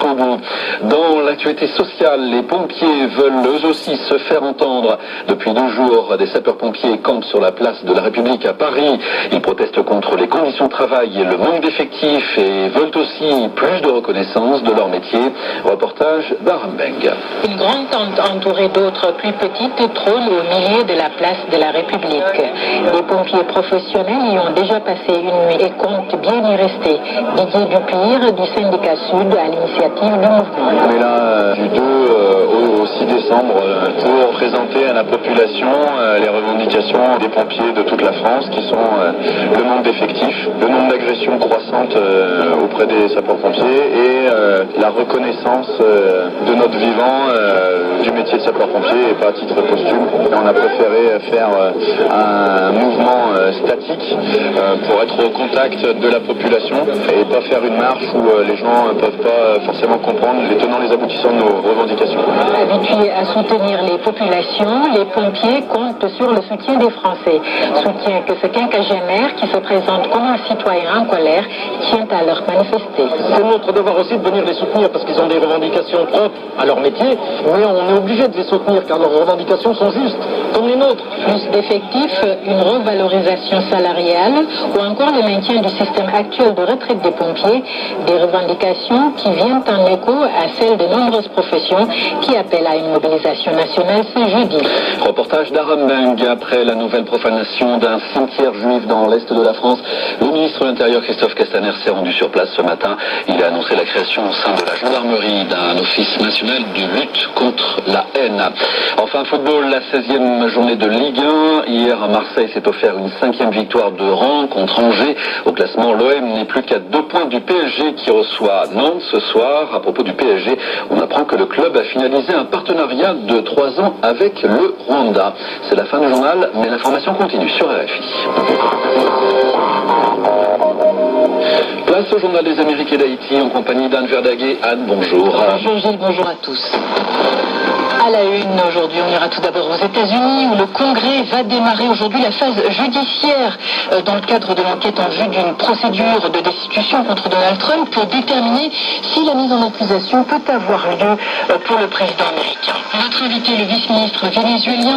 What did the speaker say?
jusqu'au bout. Dans l'actualité sociale, les pompiers veulent eux aussi se faire entendre. Depuis 2 jours, des sapeurs-pompiers campent sur la place de la République à Paris. Ils protestent contre les conditions de travail et le manque d'effectifs et veulent aussi plus de reconnaissance de leur métier. Reportage d'Arambeng. Une grande tente entourée d'autres plus petites trône au milieu de la place de la République. Les pompiers professionnels y ont déjà passé une nuit et comptent bien y rester. Didier Dupire du syndicat Sud à l'initiative du mouvement. On est là du 2 au 6 décembre pour présenter à la population les revendications des pompiers de toute la France qui sont le nombre d'effectifs, le nombre d'agressions croissantes auprès des sapeurs-pompiers et la reconnaissance de notre vivant du métier de sapeur-pompier et pas à titre posthume. Et on a préféré faire un mouvement statique pour être au contact de la population et pas faire une marche où les gens ne peuvent pas forcément comprendre les tenants et les aboutissants de nos revendications. Habitués à soutenir les populations, les pompiers comptent sur le soutien des Français. Soutien que ce quinquagénaire qui se présente comme un citoyen en colère tient à leur manifester. C'est notre devoir aussi de venir les soutenir parce qu'ils ont des revendications propres à leur métier, mais on est obligé de les soutenir car leurs revendications sont justes, comme les nôtres. Plus d'effectifs, une revalorisation salariale ou encore le maintien du système actuel de retraite des pompiers, des revendications qui viennent en écho à celles de nombreuses professions qui appellent à une mobilisation nationale ce jeudi. Reportage d'Arambeng. Après la nouvelle profanation d'un cimetière juif dans l'est de la France, le ministre de l'Intérieur Christophe Castaner s'est rendu sur place ce matin. Il a annoncé la création au sein de la gendarmerie d'un office national de lutte contre la haine. Enfin, football, la 16e journée de Ligue 1. Hier, Marseille s'est offert une 5e victoire de rang contre Angers. Au classement, l'OM n'est plus qu'à 2 points du PSG qui reçoit Nantes ce soir. À propos du PSG, on apprend que le club a finalisé un partenariat de 3 ans avec le Rwanda. C'est la fin du journal, mais l'information continue sur RFI. Place au journal des Amériques et d'Haïti en compagnie d'Anne Verdaguet. Anne, bonjour. Bonjour Gilles, bonjour à tous. À la une, aujourd'hui, on ira tout d'abord aux États-Unis où le Congrès va démarrer aujourd'hui la phase judiciaire dans le cadre de l'enquête en vue d'une procédure de destitution contre Donald Trump pour déterminer si la mise en accusation peut avoir lieu pour le président américain. Notre invité, le vice-ministre vénézuélien